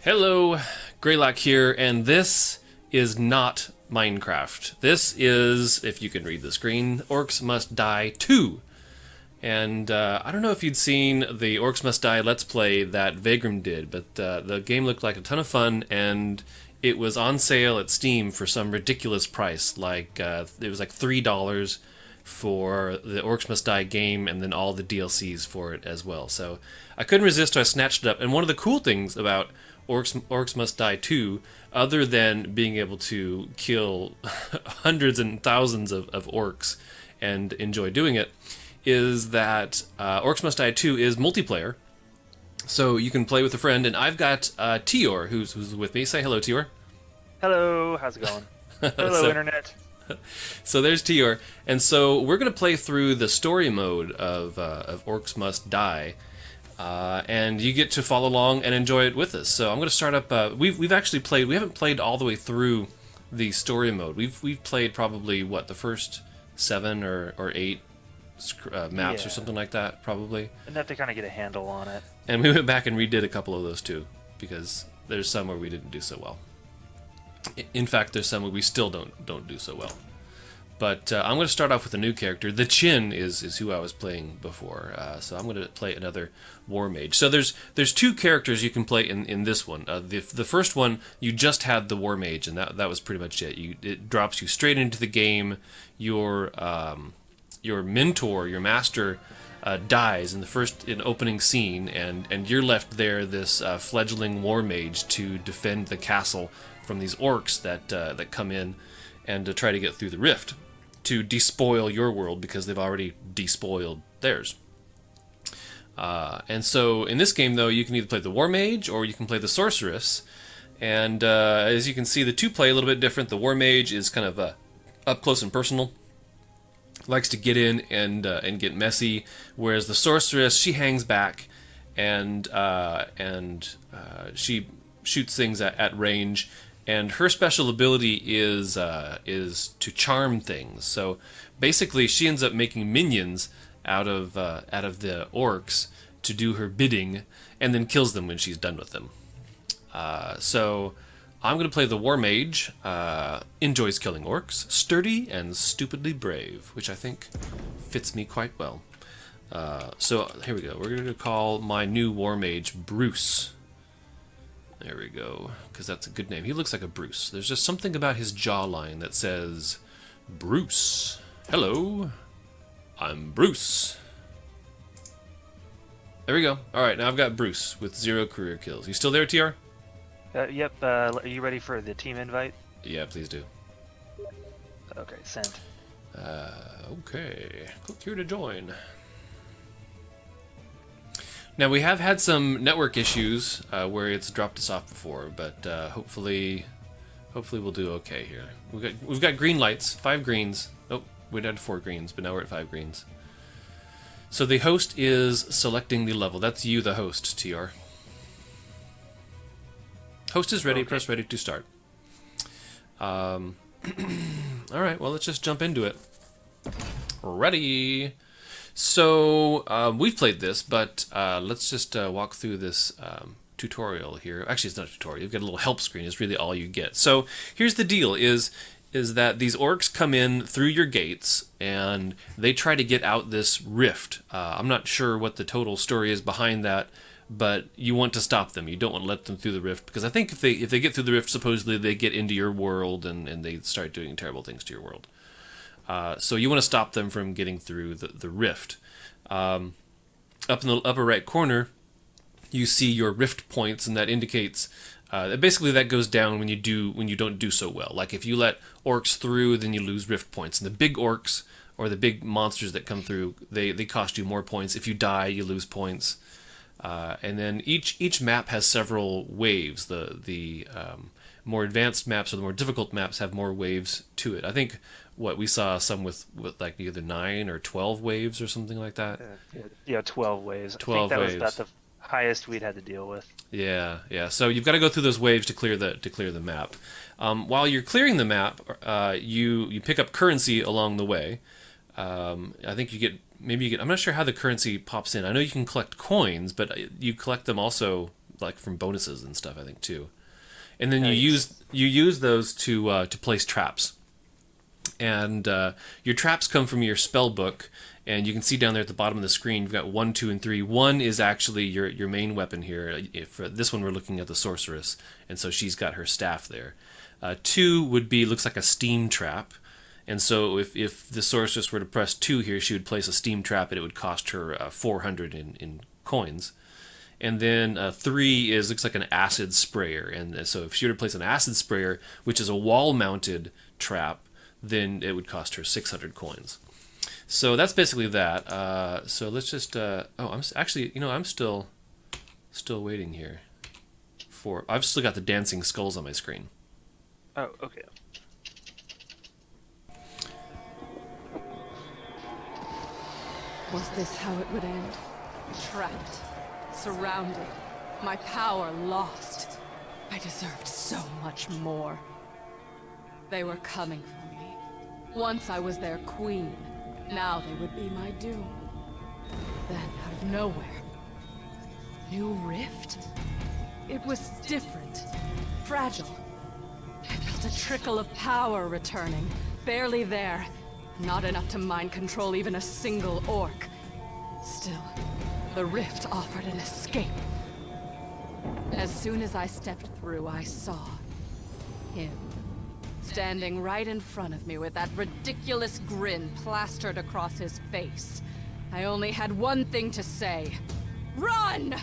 Hello, Greylock here, and this is not Minecraft. This is, if you can read the screen, Orcs Must Die 2. And I don't know if you'd seen the Orcs Must Die Let's Play that Vagram did, but the game looked like a ton of fun, and it was on sale at Steam for some ridiculous price. Like it was like $3 for the Orcs Must Die game, and then all the DLCs for it as well. So I couldn't resist, so I snatched it up. And one of the cool things about Orcs Must Die 2, other than being able to kill hundreds and thousands of orcs and enjoy doing it, is that Orcs Must Die 2 is multiplayer. So you can play with a friend, and I've got Teyore, who's with me. Say hello, Teyore. Hello, how's it going? Hello, Internet. So there's Teyore, and so we're going to play through the story mode of Orcs Must Die. And you get to follow along and enjoy it with us. So I'm going to start up. We've actually played. We haven't played all the way through the story mode. We've played probably the first 7 or 8 maps or something like that, probably. Enough to kind of get a handle on it. And we went back and redid a couple of those too, because there's some where we didn't do so well. In fact, there's some where we still don't do so well. But I'm going to start off with a new character. The Chin is who I was playing before, so I'm going to play another War Mage. So there's 2 characters you can play in this one. The first one, you just had the War Mage, and that was pretty much it. It drops you straight into the game. Your mentor, your master, dies in the first opening scene, and you're left there, this fledgling War Mage, to defend the castle from these orcs that come in and to try to get through the rift, to despoil your world because they've already despoiled theirs. And so in this game, though, you can either play the War Mage or you can play the Sorceress. And as you can see, the 2 play a little bit different. The War Mage is kind of up close and personal, likes to get in and get messy, whereas the Sorceress, she hangs back and she shoots things at range. And her special ability is to charm things. So basically, she ends up making minions out of the orcs to do her bidding, and then kills them when she's done with them. So I'm going to play the War Mage. Enjoys killing orcs, sturdy and stupidly brave, which I think fits me quite well. So here we go. We're going to call my new War Mage Bruce. There we go, because that's a good name. He looks like a Bruce. There's just something about his jawline that says, Bruce. Hello, I'm Bruce. There we go. All right, now I've got Bruce with 0 career kills. You still there, TR? Yep, are you ready for the team invite? Yeah, please do. Okay, sent. Okay, click here to join. Now, we have had some network issues where it's dropped us off before, but hopefully we'll do okay here. We've got green lights, 5 greens. Oh, we had 4 greens, but now we're at 5 greens. So the host is selecting the level. That's you, the host, TR. Host is ready. Okay. Press ready to start. All right, well, let's just jump into it. Ready. So we've played this, but let's just walk through this tutorial here. Actually, it's not a tutorial. You've got a little help screen. It's really all you get. So here's the deal: is that these orcs come in through your gates, and they try to get out this rift. I'm not sure what the total story is behind that, but you want to stop them. You don't want to let them through the rift, because I think if they get through the rift, supposedly they get into your world and they start doing terrible things to your world. So you want to stop them from getting through the rift. Up in the upper right corner, you see your rift points, and that indicates basically that goes down when you don't do so well. Like if you let orcs through, then you lose rift points. And the big orcs or the big monsters that come through, they cost you more points. If you die, you lose points. And then each map has several waves. The more advanced maps or the more difficult maps have more waves to it. I think we saw some with like either 9 or 12 waves or something like that. Yeah, 12 waves. 12 I think that waves. was about the highest we'd had to deal with. Yeah. So you've got to go through those waves to clear the map. While you're clearing the map, you pick up currency along the way. I think you get I'm not sure how the currency pops in. I know you can collect coins, but you collect them also like from bonuses and stuff, I think too. And then Nice. you use those to place traps. And your traps come from your spell book, and you can see down there at the bottom of the screen, you've got 1, 2, and 3. 1 is actually your main weapon here. If this one, we're looking at the sorceress, and so she's got her staff there. 2 would be, looks like a steam trap, and so if the sorceress were to press 2 here, she would place a steam trap, and it would cost her 400 in coins. And then 3 is, looks like an acid sprayer, and so if she were to place an acid sprayer, which is a wall-mounted trap, then it would cost her 600 coins. So that's basically that. So let's just. I'm actually. I'm still waiting here. I've still got the dancing skulls on my screen. Oh, okay. Was this how it would end? Trapped, surrounded, my power lost. I deserved so much more. They were coming for me. Once I was their queen. Now they would be my doom. Then, out of nowhere, new rift? It was different. Fragile. I felt a trickle of power returning. Barely there. Not enough to mind control even a single orc. Still, the rift offered an escape. As soon as I stepped through, I saw him. Standing right in front of me with that ridiculous grin plastered across his face. I only had one thing to say. Run!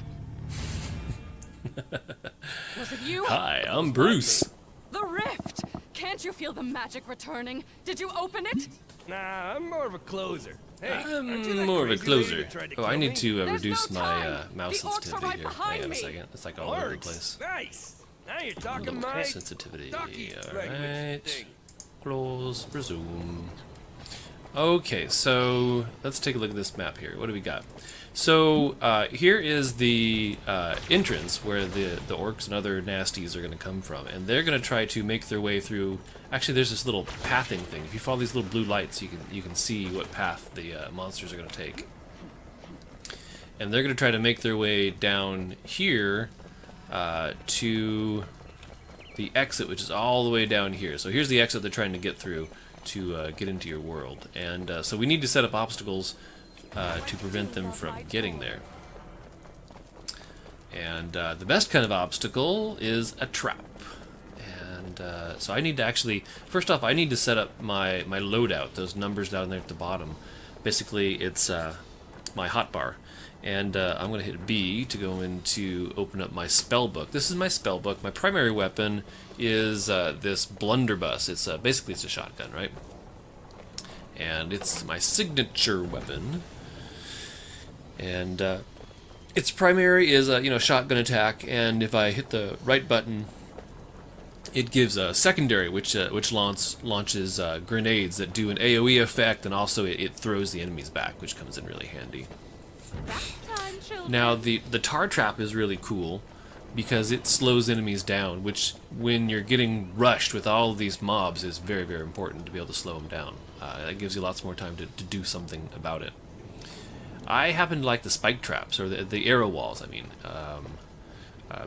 Was it you? Hi, I'm Bruce. The rift! Can't you feel the magic returning? Did you open it? Nah, I'm more of a closer. Hey, I'm aren't you that more of a crazy lady closer. that tried to Oh, I kill need me? to There's reduce no my time. mouse The orcs are sensitivity right here. behind Hang on a me. second. It's like all over the Orcs? place. Nice. Now you're A talking little my sensitivity. talky All language right. thing. Close. Resume. Okay, so let's take a look at this map here. What do we got? So here is the entrance where the orcs and other nasties are going to come from, and they're going to try to make their way through. Actually, there's this little pathing thing. If you follow these little blue lights, you can see what path the monsters are going to take, and they're going to try to make their way down here to the exit, which is all the way down here. So here's the exit they're trying to get through to get into your world, and so we need to set up obstacles to prevent them from getting there. And the best kind of obstacle is a trap. And so I need to actually, first off, I need to set up my loadout, those numbers down there at the bottom. Basically, it's my hotbar. And I'm going to hit B to go into open up my spellbook. This is my spellbook. My primary weapon is this blunderbuss. It's basically it's a shotgun, right? And it's my signature weapon. And its primary is a shotgun attack. And if I hit the right button, it gives a secondary, which launches grenades that do an AOE effect, and also it throws the enemies back, which comes in really handy. Now the tar trap is really cool because it slows enemies down, which when you're getting rushed with all of these mobs is very, very important to be able to slow them down. That gives you lots more time to do something about it. I happen to like the spike traps, or the arrow walls, I mean,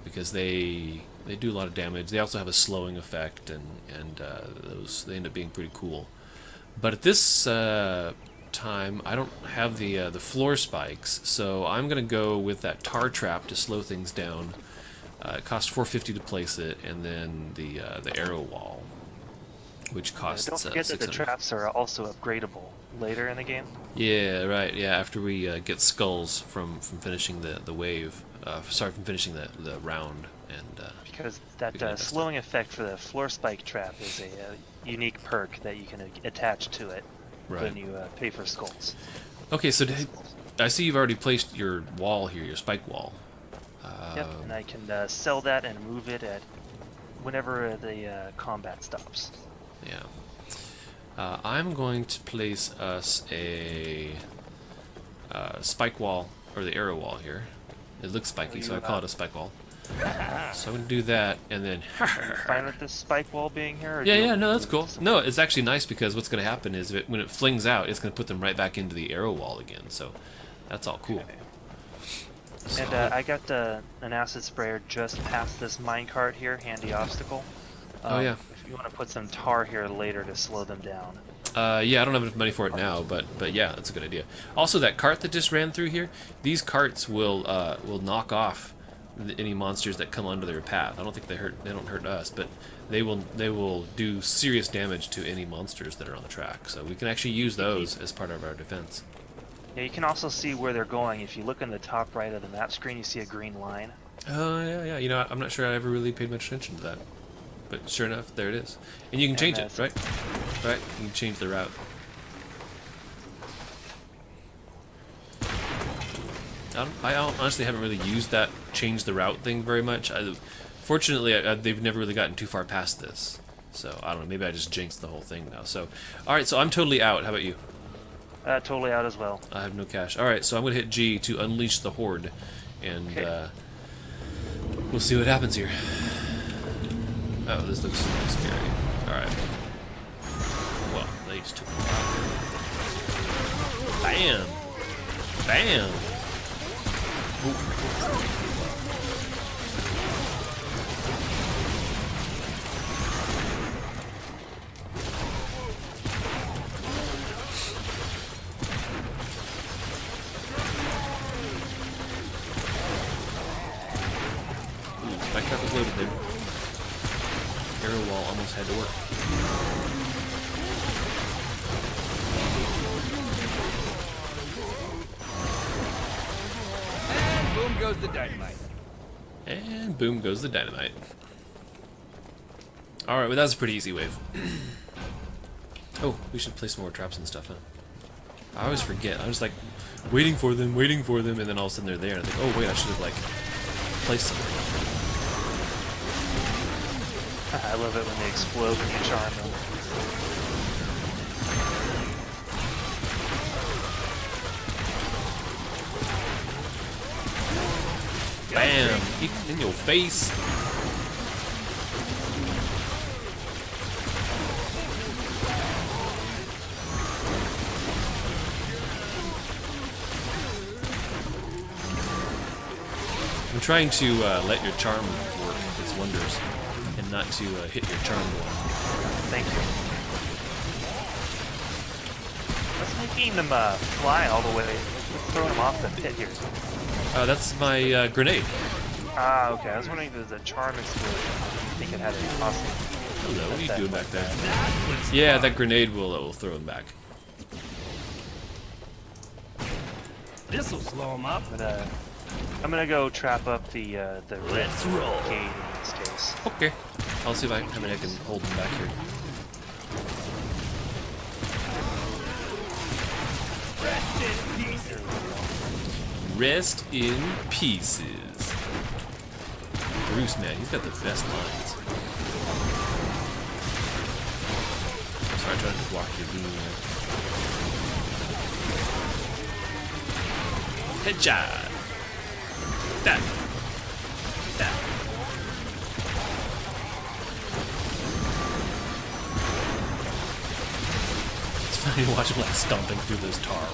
because they do a lot of damage. They also have a slowing effect, and they end up being pretty cool. But at this time, I don't have the floor spikes, so I'm gonna go with that tar trap to slow things down. It costs 450 to place it, and then the arrow wall, which costs Don't forget that the 600. traps are also upgradable later in the game. Yeah, right. Yeah, after we get skulls from finishing the wave, from finishing the round, and Because we that can invest slowing effect for the floor spike trap is a unique perk that you can attach to it Right. when you pay for skulls. Okay, so I see you've already placed your wall here, your spike wall. Yep, and I can sell that and move it at whenever the combat stops. Yeah. I'm going to place us a spike wall, or the arrow wall here. It looks spiky, so I call it a spike wall. So I'm going to do that, and then... Fine with this spike wall being here? Or Yeah, no, that's cool. No, it's actually nice because what's going to happen is when it flings out, it's going to put them right back into the arrow wall again. So that's all cool. And I got an acid sprayer just past this minecart here, handy obstacle. Oh yeah. If you want to put some tar here later to slow them down. Yeah, I don't have enough money for it now, but yeah, that's a good idea. Also, that cart that just ran through here, these carts will knock off any monsters that come onto their path. I don't think they don't hurt us, but they will do serious damage to any monsters that are on the track. So we can actually use those as part of our defense. Yeah, you can also see where they're going. If you look in the top right of the map screen, you see a green line. Oh yeah. You know, I'm not sure I ever really paid much attention to that. But sure enough, there it is. And you can change it, right? Right? You can change the route. I honestly haven't really used that change the route thing very much. Fortunately, they've never really gotten too far past this. So, I don't know, maybe I just jinxed the whole thing now. So, alright, so I'm totally out. How about you? Totally out as well. I have no cash. Alright, so I'm going to hit G to unleash the horde. And we'll see what happens here. Oh, this looks scary. Alright. Well, they just took me out. Bam! Bam! Ooh. My trap was loaded there. Arrow wall almost had to work. And boom goes the dynamite. And boom goes the dynamite. Alright, well that was a pretty easy wave. Oh, we should place some more traps and stuff, huh? I always forget. I was like waiting for them, and then all of a sudden they're there, and I think, oh wait, I should have like placed something. I love it when they explode when you charm them. Bam! In your face! I'm trying to let your charm work its wonders, and not to hit your charm wall. Thank you. What's making them fly all the way? What's throwing them off the pit here? That's my grenade. Ah, okay. I was wondering if there's a charm explosion. I think it had a awesome. Hello, what are you doing back there? Yeah, that grenade will throw him back. This'll slow him up. But I'm gonna go trap up the red gate in this case. Okay. I'll see if how many I can hold him back here. Rest in pieces. Bruce, man, he's got the best lines. Sorry, I tried to block your beam there. Headshot! That. It's funny to watch him like stomping through this tar.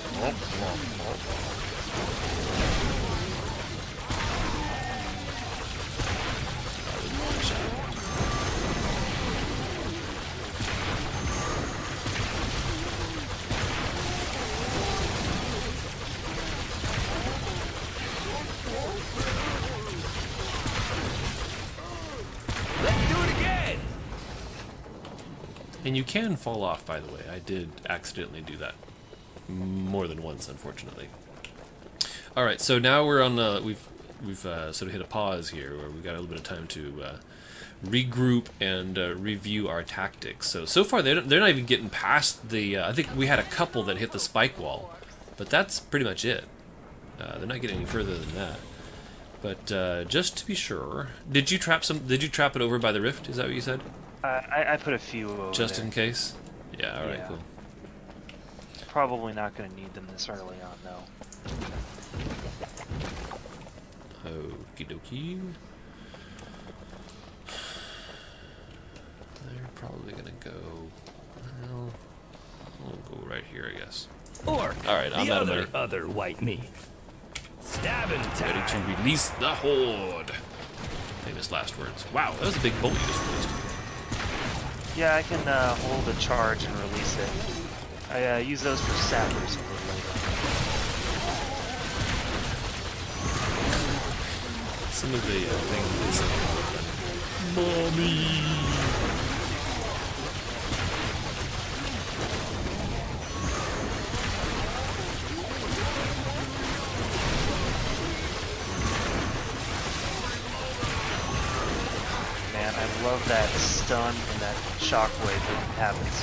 And you can fall off, by the way. I did accidentally do that more than once, unfortunately. All right, so now we're on. We've sort of hit a pause here, where we've got a little bit of time to regroup and review our tactics. So far they're not even getting past the. I think we had a couple that hit the spike wall, but that's pretty much it. They're not getting any further than that. But just to be sure, did you trap it over by the rift? Is that what you said? I put a few over just there. in case? Yeah, alright, Yeah. cool. Probably not going to need them this early on, though. Okie dokie. They're probably going to go... Well, we'll go right here, I guess. Or Alright, I'm out of there. other white meat. Stabbing Ready time. to release the horde. Famous last words. Wow, that was a big bolt you just released. Yeah, I can hold a charge and release it. I use those for sappers a little later. Some of the things they said. Mommy. Man, I love that stun and that shockwave that happens.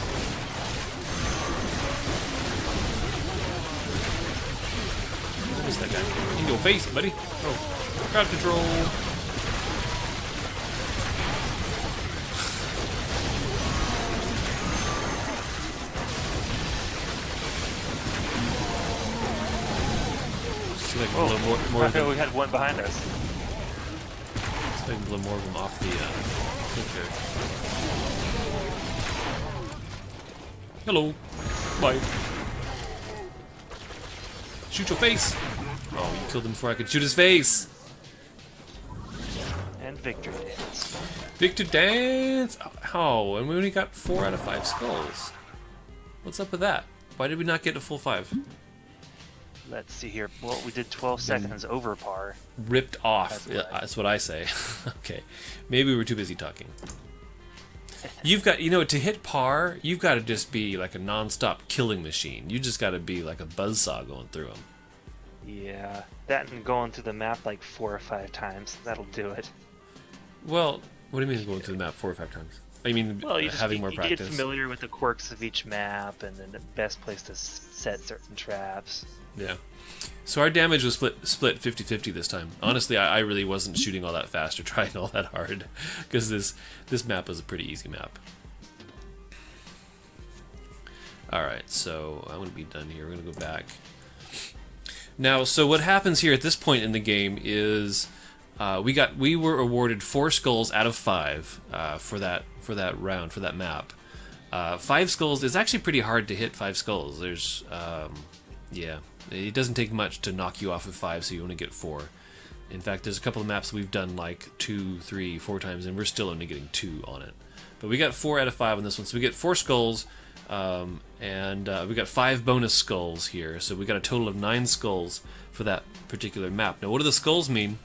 What's that guy? In your face, buddy. Oh, crowd control. See if I can blow more I of thought them. we had one behind us. See if I can blow more of them off the cliff there. Hello. Bye. Shoot your face! Oh, you killed him before I could shoot his face! And victory dance. Victor dance! Oh, and we only got 4 out of 5 skulls. What's up with that? Why did we not get a full 5? Let's see here. Well, we did 12 seconds over par. Ripped off. That's Yeah, right. that's what I say. Okay. Maybe we were too busy talking. You've got, you know, to hit par, you've got to just be like a non-stop killing machine. You just got to be like a buzzsaw going through them. Yeah, that and going through the map like 4 or 5 times. That'll do it. Well, what do you mean going through the map 4 or 5 times? I mean, Well, you just having more you practice. get familiar with the quirks of each map and then the best place to set certain traps. Yeah. So our damage was split 50-50 this time. Honestly, I really wasn't shooting all that fast or trying all that hard because this map was a pretty easy map. All right, so I'm gonna be done here. We're gonna go back. Now, so what happens here at this point in the game is we were awarded 4 skulls out of 5 for that round, for that map. 5 skulls is actually pretty hard to hit 5 skulls. There's yeah, it doesn't take much to knock you off of 5, so you only get 4. In fact, there's a couple of maps we've done like 2, 3, 4 times, and we're still only getting 2 on it. But we got 4 out of 5 on this one, so we get 4 skulls, and we got 5 bonus skulls here, so we got a total of 9 skulls for that particular map. Now, what do the skulls mean?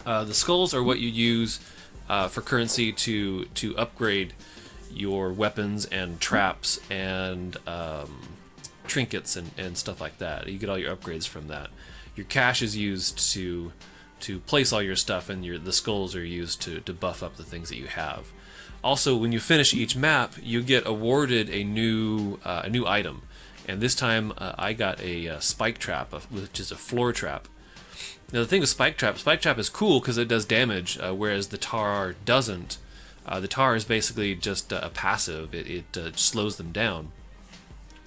The skulls are what you use for currency to upgrade your weapons and traps and trinkets and stuff like that. You get all your upgrades from that. Your cash is used to place all your stuff, and the skulls are used to buff up the things that you have. Also, when you finish each map, you get awarded a new item, and this time I got a spike trap, which is a floor trap. Now the thing with spike trap is cool because it does damage, whereas the tar doesn't. The tar is basically just a passive. It slows them down.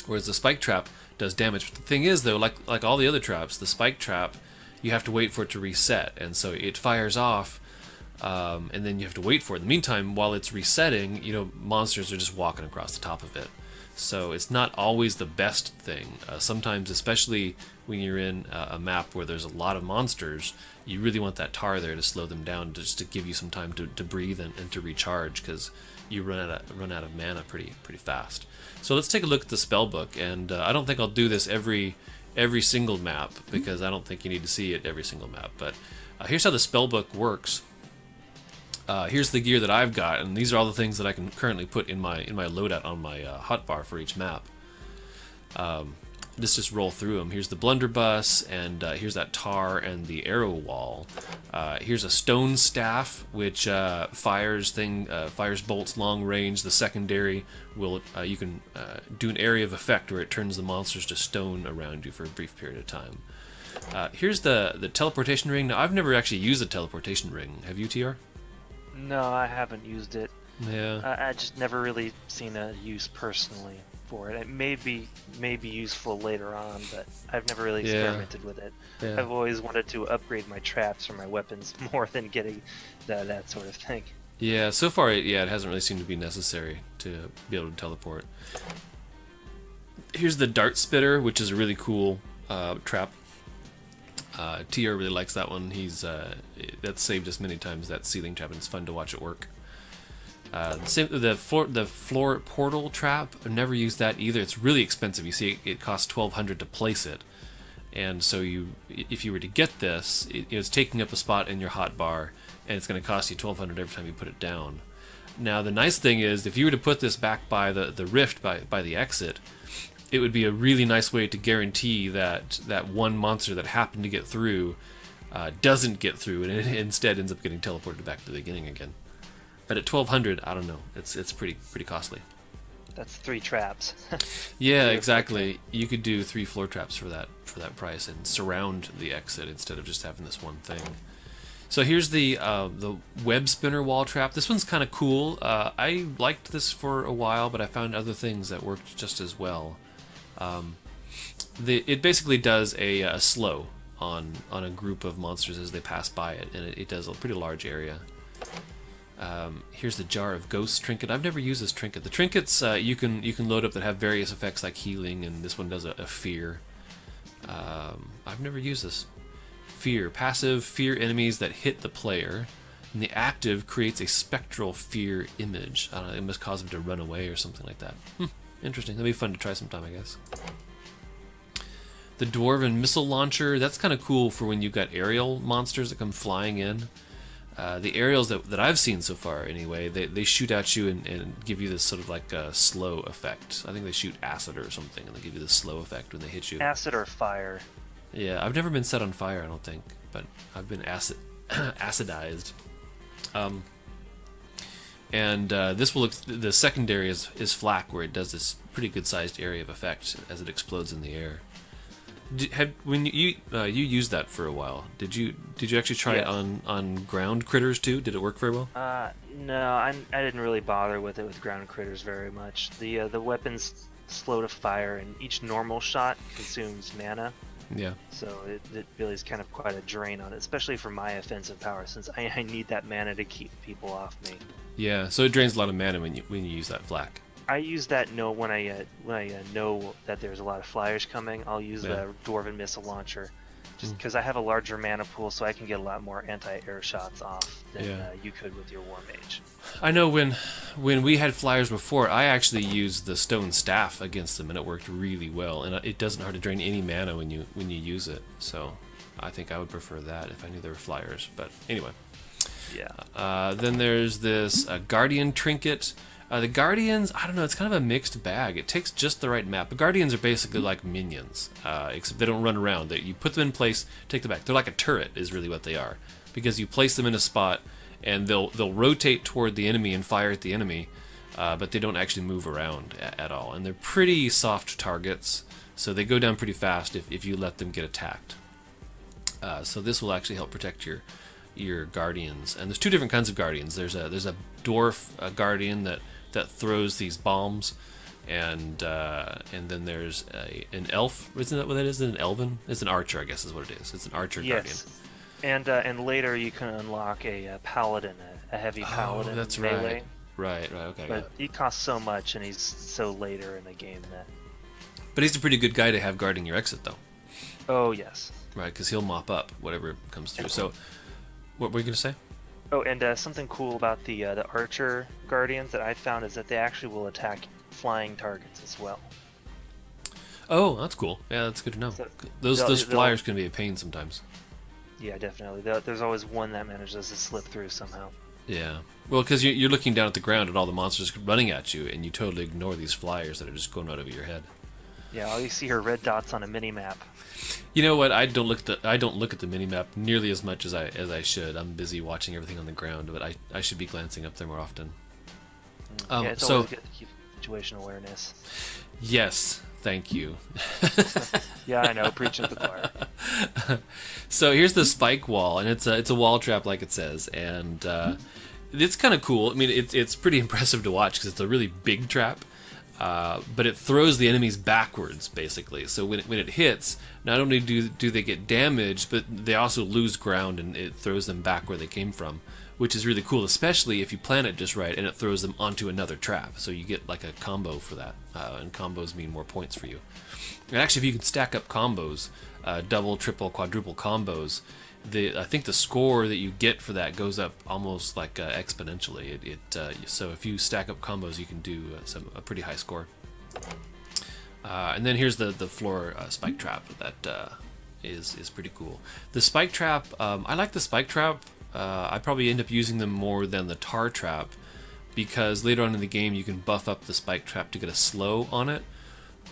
Whereas the spike trap does damage. But the thing is, though, like all the other traps, the spike trap, you have to wait for it to reset, and so it fires off, and then you have to wait for it. In the meantime, while it's resetting, you know, monsters are just walking across the top of it. So it's not always the best thing. Sometimes, especially when you're in a map where there's a lot of monsters, you really want that tar there to slow them down, just to give you some time to breathe and to recharge, because you run out of mana pretty fast. So let's take a look at the spellbook, and I don't think I'll do this every single map, because I don't think you need to see it every single map. But here's how the spellbook works. Here's the gear that I've got, and these are all the things that I can currently put in my loadout on my hotbar for each map. Let's just roll through them. Here's the blunderbuss, and here's that tar and the arrow wall. Here's a stone staff, which fires bolts long range. The secondary will you can do an area of effect where it turns the monsters to stone around you for a brief period of time. Here's the teleportation ring. Now, I've never actually used a teleportation ring. Have you, Teyore? No, I haven't used it. Yeah. I just never really seen a use personally for it. It may be useful later on, but I've never really experimented with it. Yeah. I've always wanted to upgrade my traps or my weapons more than getting that sort of thing. Yeah, so far, it hasn't really seemed to be necessary to be able to teleport. Here's the dart spitter, which is a really cool trap. Teyore really likes that one. That's saved us many times, that ceiling trap, and it's fun to watch it work. The floor portal trap, I've never used that either. It's really expensive. You see, it costs 1,200 to place it, and so if you were to get this, it's taking up a spot in your hotbar, and it's going to cost you 1,200 every time you put it down. Now, the nice thing is, if you were to put this back by the rift by the exit, it would be a really nice way to guarantee that one monster that happened to get through doesn't get through, and it instead ends up getting teleported back to the beginning again. But at 1,200, I don't know. It's pretty costly. That's 3 traps. Yeah, exactly. You could do 3 floor traps for that price and surround the exit instead of just having this one thing. So here's the web spinner wall trap. This one's kind of cool. I liked this for a while, but I found other things that worked just as well. It basically does a slow on a group of monsters as they pass by it, and it does a pretty large area. Here's the Jar of Ghosts trinket. I've never used this trinket. The trinkets you can load up that have various effects like healing, and this one does a fear. I've never used this. Fear. Passive, fear enemies that hit the player, and the active creates a spectral fear image. I don't know, it must cause them to run away or something like that. Interesting. That'd be fun to try sometime, I guess. The Dwarven Missile Launcher, that's kind of cool for when you've got aerial monsters that come flying in. The aerials that I've seen so far, anyway, they shoot at you and give you this sort of like a slow effect. I think they shoot acid or something, and they give you this slow effect when they hit you. Acid or fire. Yeah, I've never been set on fire, I don't think, but I've been acidized. This will the secondary is flak, where it does this pretty good sized area of effect as it explodes in the air. When you used that for a while, did you actually try it on ground critters too? Did it work very well? No, I didn't really bother with it with ground critters very much. The weapon's slow to fire, and each normal shot consumes mana. Yeah. So it really is kind of quite a drain on it, especially for my offensive power, since I need that mana to keep people off me. Yeah, so it drains a lot of mana when you use that flak. I use that when I know that there's a lot of flyers coming. I'll use the Dwarven Missile Launcher, just because I have a larger mana pool, so I can get a lot more anti-air shots off than you could with your War Mage. I know when we had flyers before, I actually used the stone staff against them, and it worked really well. And it doesn't hard to drain any mana when you use it. So I think I would prefer that if I knew there were flyers. But anyway. Yeah. Then there's this Guardian trinket. The Guardians, I don't know, it's kind of a mixed bag. It takes just the right map. The Guardians are basically like minions, except they don't run around. You put them in place, take them back. They're like a turret is really what they are, because you place them in a spot, and they'll rotate toward the enemy and fire at the enemy, but they don't actually move around at all. And they're pretty soft targets, so they go down pretty fast if you let them get attacked. So this will actually help protect your Guardians. And there's 2 different kinds of Guardians. There's a dwarf Guardian that throws these bombs, and then there's an elf. Isn't that what that is? An elven? It's an archer, I guess is what it is. It's an archer Guardian. And later you can unlock a paladin, a heavy paladin. Oh, that's melee. Right. Okay. But he costs so much, and he's so later in the game that. But he's a pretty good guy to have guarding your exit, though. Oh yes. Right, because he'll mop up whatever comes through. So, what were you gonna say? Oh, and something cool about the archer guardians that I found is that they actually will attack flying targets as well. Oh, that's cool. Yeah, that's good to know. So those flyers can be a pain sometimes. Yeah, definitely. There's always one that manages to slip through somehow. Yeah. Well, because you're looking down at the ground at all the monsters running at you, and you totally ignore these flyers that are just going out over your head. Yeah, all you see are red dots on a mini map. You know what? I don't look at the mini map nearly as much as I should. I'm busy watching everything on the ground, but I should be glancing up there more often. Yeah, it's always good to keep situational awareness. Yes, thank you. Yeah, I know. Preaching to the choir. So here's the spike wall, and it's a wall trap, like it says, and it's kind of cool. I mean, it's pretty impressive to watch because it's a really big trap. But it throws the enemies backwards, basically. So when it hits, not only do they get damaged, but they also lose ground, and it throws them back where they came from, which is really cool, especially if you plan it just right and it throws them onto another trap. So you get like a combo for that, and combos mean more points for you. And actually, if you can stack up combos, double, triple, quadruple combos, I think the score that you get for that goes up almost like exponentially. So if you stack up combos, you can do a pretty high score. And then here's the floor spike trap that is pretty cool. The spike trap, I like the spike trap. I probably end up using them more than the tar trap, because later on in the game you can buff up the spike trap to get a slow on it,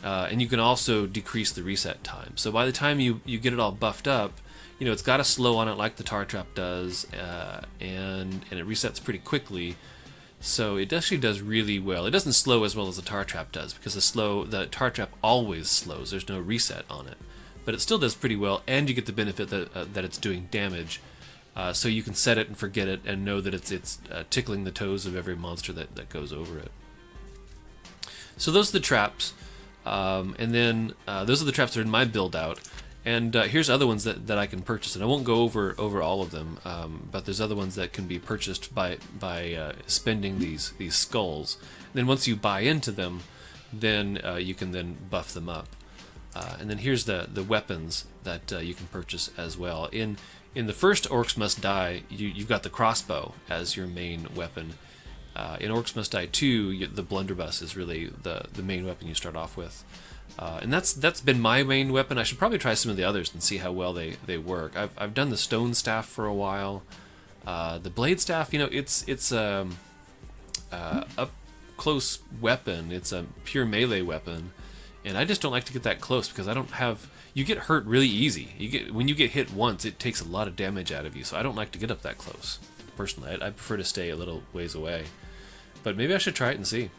and you can also decrease the reset time. So by the time you get it all buffed up, it's got a slow on it like the tar trap does, and it resets pretty quickly. So it actually does really well. It doesn't slow as well as the tar trap does, because the tar trap always slows. There's no reset on it, but it still does pretty well, and you get the benefit that it's doing damage. So you can set it and forget it, and know that it's tickling the toes of every monster that goes over it. So those are the traps, and then those are the traps that are in my build out. And here's other ones that I can purchase, and I won't go over all of them, but there's other ones that can be purchased by spending these skulls. And then once you buy into them, then you can then buff them up. And then here's the weapons that you can purchase as well. In the first Orcs Must Die, you've got the crossbow as your main weapon. In Orcs Must Die 2, the blunderbuss is really the main weapon you start off with. And that's been my main weapon. I should probably try some of the others and see how well they work. I've done the stone staff for a while. The blade staff, it's a up close weapon. It's a pure melee weapon, and I just don't like to get that close because I don't have. You get hurt really easy. When you get hit once, it takes a lot of damage out of you. So I don't like to get up that close. Personally, I prefer to stay a little ways away. But maybe I should try it and see.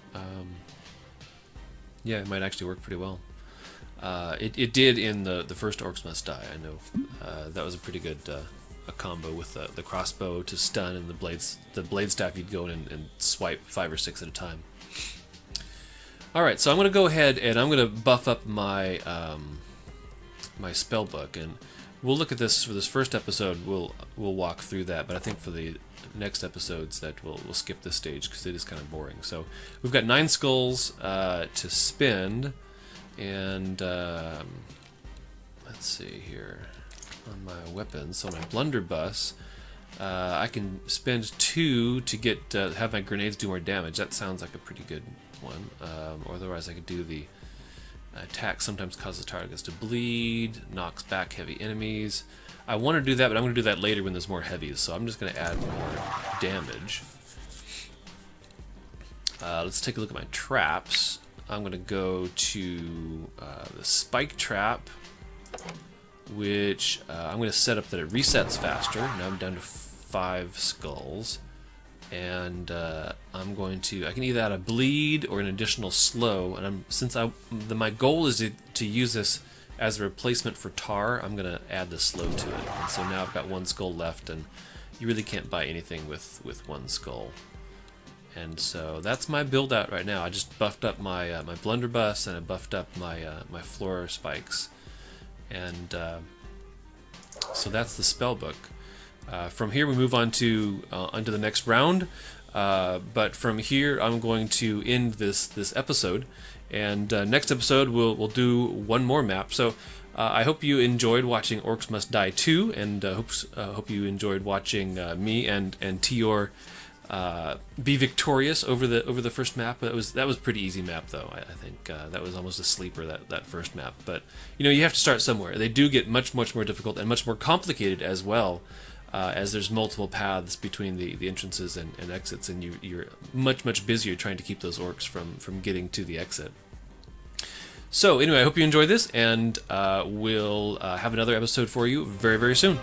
Yeah, it might actually work pretty well. It did in the first Orcs Must Die. I know that was a pretty good a combo with the crossbow to stun, and the blade staff. You'd go in and swipe 5 or 6 at a time. All right, so I'm going to go ahead and I'm going to buff up my my spellbook, and we'll look at this for this first episode. We'll walk through that, but I think for the next episodes that we'll skip this stage because it is kind of boring. So we've got 9 skulls to spend, and let's see here on my weapons. So my blunderbuss, I can spend 2 to get have my grenades do more damage. That sounds like a pretty good one. Or otherwise, I could do the attack. Sometimes causes targets to bleed, knocks back heavy enemies. I want to do that, but I'm going to do that later when there's more heavies, so I'm just going to add more damage. Let's take a look at my traps. I'm going to go to the spike trap, which I'm going to set up that it resets faster. Now I'm down to 5 skulls. And I can either add a bleed or an additional slow. And my goal is to use this as a replacement for tar. I'm gonna add the slow to it. And so now I've got 1 skull left, and you really can't buy anything with 1 skull. And so that's my build out right now. I just buffed up my my blunderbuss, and I buffed up my my floor spikes, and so that's the spellbook. From here we move on to onto the next round, but from here I'm going to end this episode, and next episode we'll do 1 more map. So I hope you enjoyed watching Orcs Must Die 2, and hope you enjoyed watching me and Teyore be victorious over the first map. That was a pretty easy map, though. I think that was almost a sleeper, that first map. But you have to start somewhere. They do get much more difficult and much more complicated as well. As there's multiple paths between the entrances and exits, and you're much busier trying to keep those orcs from getting to the exit. So anyway, I hope you enjoyed this, and we'll have another episode for you very soon.